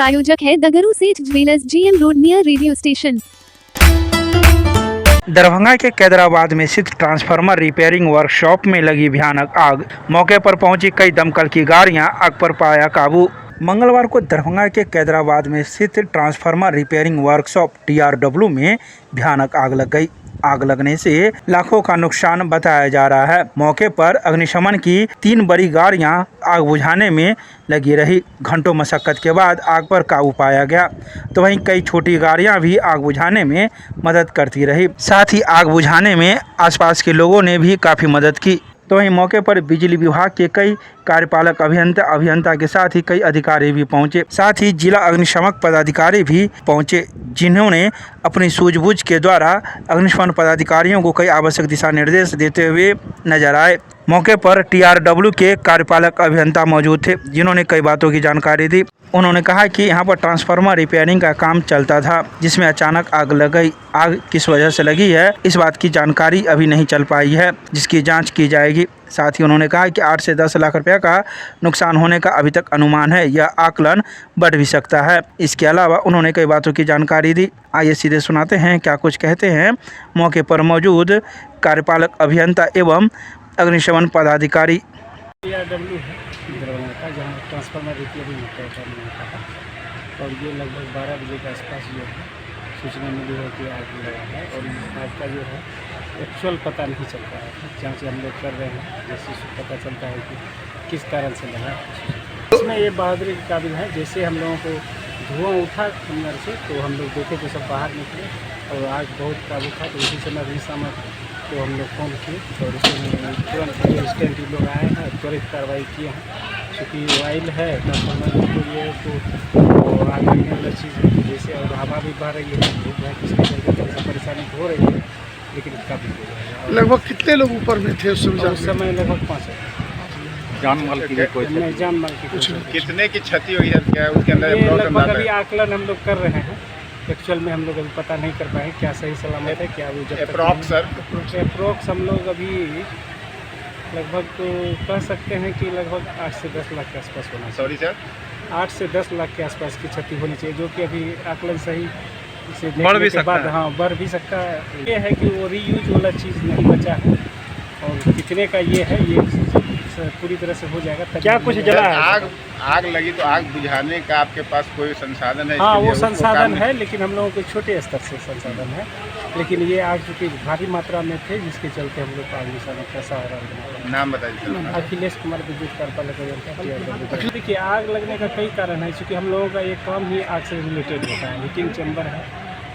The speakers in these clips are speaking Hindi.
प्रायोजक है दगरू सेठ jewellers, GM road near radio station. Darbhanga के कैदराबाद में स्थित ट्रांसफार्मर रिपेयरिंग वर्कशॉप में लगी भयानक आग। मौके पर पहुंची कई दमकल की गाड़ियां, आग पर पाया काबू। मंगलवार को दरभंगा के कैदराबाद में स्थित ट्रांसफार्मर रिपेयरिंग वर्कशॉप TRW में भयानक आग लग गई। आग लगने से लाखों का नुकसान बताया जा रहा है। मौके पर अग्निशमन की 3 बड़ी गाड़ियां आग बुझाने में लगी रही। घंटों मशक्कत के बाद आग पर काबू पाया गया, तो वहीं कई छोटी गाड़ियां भी आग बुझाने में मदद करती रही। साथ ही आग बुझाने में आसपास के लोगों ने भी काफ़ी मदद की। तो वहीं मौके पर बिजली विभाग के कई कार्यपालक अभियंता के साथ ही कई अधिकारी भी पहुंचे। साथ ही जिला अग्निशमन पदाधिकारी भी पहुंचे, जिन्होंने अपनी सूझबूझ के द्वारा अग्निशमन पदाधिकारियों को कई आवश्यक दिशा निर्देश देते हुए नजर आए। मौके पर TRW के कार्यपालक अभियंता मौजूद थे, जिन्होंने कई बातों की जानकारी दी। उन्होंने कहा कि यहां पर ट्रांसफार्मर रिपेयरिंग का काम चलता था, जिसमें अचानक आग लग गई। आग किस वजह से लगी है, इस बात की जानकारी अभी नहीं चल पाई है, जिसकी जांच की जाएगी। साथ ही उन्होंने कहा कि 8 से 10 लाख रुपये का नुकसान होने का अभी तक अनुमान है। यह आकलन बढ़ भी सकता है। इसके अलावा उन्होंने कई बातों की जानकारी दी। आइए सीधे सुनाते हैं क्या कुछ कहते हैं मौके पर मौजूद कार्यपालक अभियंता एवं अग्निशमन पदाधिकारी। TRW है दरभंगा का, जहाँ ट्रांसफार्मर रिपेयरिंग होता है करने का। और ये लगभग 12 बजे के आसपास जो है सूचना मिली है कि आग लगा है। और आग का जो है एक्चुअल पता नहीं चल रहा है। जाँच हम लोग कर रहे हैं, जैसे पता चलता है कि किस कारण से लगा। इसमें ये बहादुरी के काबिल है, जैसे हम लोगों को धुआं उठा अंदर से तो हम लोग देखे तो सब बाहर निकले और आग बहुत काबू था। तो उसी समय अग्निशमन तो हम लोग फोन किए और उसमें तुरंत स्टैंड लोग आए हैं, त्वरित कार्रवाई किए हैं। चूँकि ऑयल है ट्रांसफार्मर तो ये तो आग लगने वाली चीज़ है, जैसे और हवा भी बह रही है, धूप है, किसी तरह से परेशानी हो रही है, लेकिन काफ़ी हो जाएगा। लगभग कितने लोग ऊपर में थे उस समय लगभग 5 है। जान माल की कोई नहीं, जान माल की कुछ कितने की क्षति हुई है, क्या उसके अंदर लगभग अभी आकलन हम लोग कर रहे हैं। एक्चुअल में हम लोग अभी पता नहीं कर पाए क्या सही सलामत है, क्या अप्रोक्स हम लोग अभी लगभग तो कह सकते हैं कि लगभग 8 से 10 लाख के आसपास होना चाहिए। सॉरी सर, 8 से 10 लाख के आसपास की क्षति होनी चाहिए, जो कि अभी आकलन सही से बढ़ भी देखने के बाद सकता है। हाँ बढ़ भी सकता है। ये है कि वो रीयूज वाला चीज़ नहीं बचा है और कितने का ये है, ये पूरी तरह से हो जाएगा। क्या कुछ जला है? आग लगी तो आग बुझाने का आपके पास कोई संसाधन है? हाँ, वो संसाधन है, लेकिन हम लोगों के छोटे स्तर से संसाधन है। लेकिन ये आग चूँकि भारी मात्रा में थे, जिसके चलते हम लोग अग्निशमन का सहारा लेना। नाम बताइए। अखिलेश कुमार विद्युत कार्यपालक अभियंता। देखिए, आग लगने का कई कारण है, क्योंकि हम लोगों का ये काम ही आग से रिलेटेड होता है। हीटिंग चैम्बर है,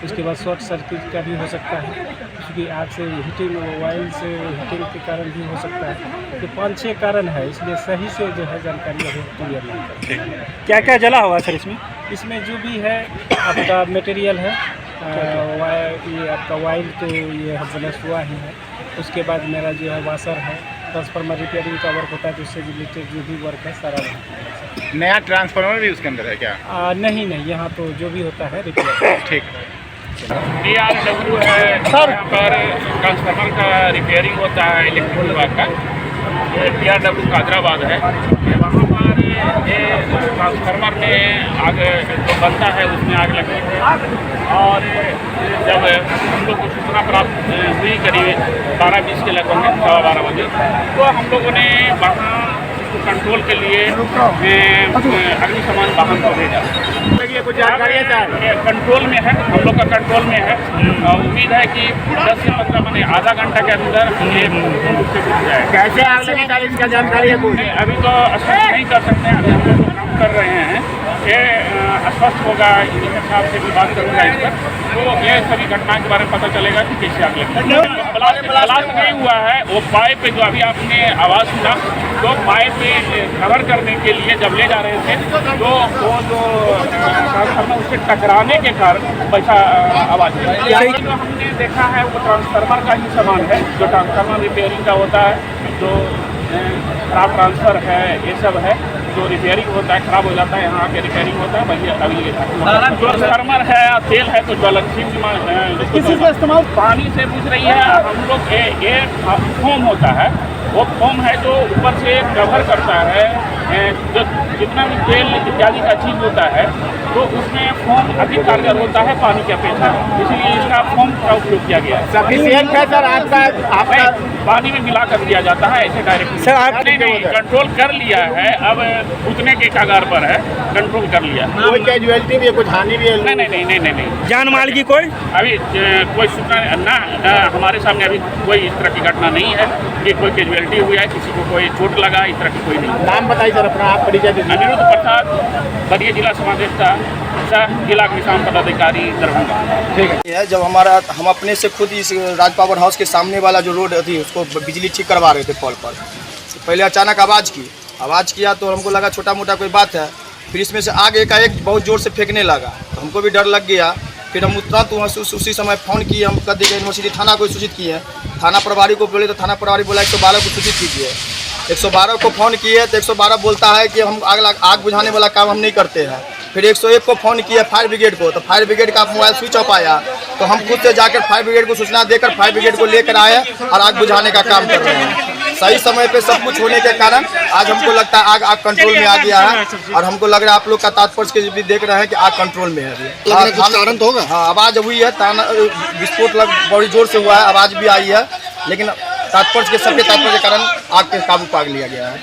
उसके बाद शॉर्ट सर्किट का भी हो सकता है, क्योंकि आग से हीटिंग ऑयल से हीटिंग के कारण भी हो सकता है। तो 5-6 कारण है, इसलिए सही से जो है जानकारी अभी क्लियर नहीं कर। क्या क्या जला हुआ सर इसमें? इसमें जो भी है आपका मटेरियल है, ये आपका वायल तो ये ब्लस्ट हुआ ही है। उसके बाद मेरा जो है वाशर है, ट्रांसफार्मर रिपेयरिंग का वर्क होता है, तो उससे रिलेटेड जो भी वर्क है सारा नया ट्रांसफार्मर भी उसके अंदर है क्या? नहीं, यहाँ तो जो भी होता है रिपेयर। ठीक है। TRW है सर, यहाँ पर ट्रांसफार्मर का रिपेयरिंग होता है इलेक्ट्रिक विभाग का। TRW हैदराबाद है। वहाँ पर ये ट्रांसफार्मर में आग जो बनता है उसमें आग लगती है। और जब हम लोग को सूचना प्राप्त हुई करीब 12:20 के लगभग 12:15 बजे, तो हम लोगों ने वहाँ कंट्रोल के लिए अग्निशमन वाहन को भेजा। कुछ जानकारी है कंट्रोल में है, हम लोग का कंट्रोल में है। उम्मीद है कि 10 से 15 मिनट आधा घंटा के अंदर ये पूर्ण रूप से बुझ जाए। कैसे आग लगी था इसका जानकारी है? अभी तो स्पष्ट नहीं कर सकते हैं, अभी हम लोग काम कर रहे हैं। ये स्पष्ट होगा, इंजीनियर साहब से भी बात करूँगा इस पर, तो ये सभी घटना के बारे में पता चलेगा कि कैसे आग लगी। ब्लास्ट नहीं हुआ है, वो पाइप जो अभी आपने आवाज़ सुना, तो पाइप कवर करने के लिए जब ले जा रहे थे, तो वो जो ट्रांसफार्मर उससे टकराने के कारण वैसा आवाज़ आई। जो हमने देखा है वो ट्रांसफार्मर का ही सामान है, जो ट्रांसफार्मर रिपेयरिंग का होता है, जो खराब ट्रांसफर है, ये सब है जो रिपेयरिंग होता है, खराब हो जाता है, यहाँ आके रिपेयरिंग होता है। वही अभी ये ट्रांसफार्मर है, तेल है, तो ज्वलनशील इस्तेमाल पानी से पूछ रही है। हम लोग ये फोम होता है, वो फोम है जो ऊपर से कवर करता है जो जितना भी तेल इत्यादि का चीज़ होता है तो उसमें फोम अधिक कारगर होता है पानी की अपेक्षा, इसलिए इसका फोम का उपयोग किया गया है। सफिशिएंट है सर आपका पानी में मिला कर दिया जाता है ऐसे डायरेक्ट। सर, आप नहीं कंट्रोल कर लिया है, अब उतने के कगार पर है, कंट्रोल कर लिया है। कोई कैजुअलिटी भी है, कुछ हानि भी है? नहीं जान माल की कोई अभी कोई सूचना ना हमारे सामने अभी कोई इस तरह की घटना नहीं है कि कोई कैजुअलिटी हुई है, किसी को कोई चोट लगा, इस तरह की कोई नहीं। नाम बताइए सर अपना, आप परिचय दीजिए। अनिरुद्ध प्रसाद, बलिया जिला समादेष्टा, जिला किसान पदाधिकारी, दरभंगा। ठीक है। है जब हम अपने से खुद इस राज पावर हाउस के सामने वाला जो रोड थी उसको बिजली ठीक करवा रहे थे पोल पर, पहले अचानक आवाज़ किया तो हमको लगा छोटा मोटा कोई बात है, फिर इसमें से आग एकाएक बहुत ज़ोर से फेंकने लगा तो हमको भी डर लग गया। फिर हम तुरंत उसी समय फ़ोन किए, हम कद यूनिवर्सिटी थाना को सूचित किए, थाना प्रभारी को बोले तो थाना प्रभारी बोला 112 को सूचित कीजिए। 112 को फ़ोन किए तो 112 बोलता है कि हम आग बुझाने वाला काम हम नहीं करते हैं। फिर 101 को फ़ोन किया फायर ब्रिगेड को, तो फायर ब्रिगेड का मोबाइल स्विच ऑफ आया, तो हम खुद से जाकर फायर ब्रिगेड को सूचना देकर फायर ब्रिगेड को लेकर आए और आग बुझाने का काम कर रहे हैं। सही समय पे सब कुछ होने के कारण आज हमको लगता है आग कंट्रोल में आ गया है, और हमको लग रहा है आप लोग का तात्पर्य भी देख रहे हैं कि आग कंट्रोल में है अभी। कुछ कारण तो होगा। हाँ, आवाज़ हुई है, विस्फोट बड़ी जोर से हुआ है, आवाज़ भी आई है, लेकिन तात्पर्य के सबके तात्पर्य के कारण आग पे काबू पा लिया गया है।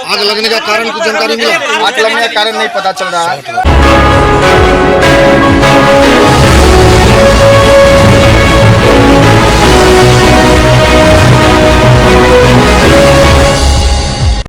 आग लगने का कारण की जानकारी मिला? आग लगने का कारण नहीं पता चल रहा है।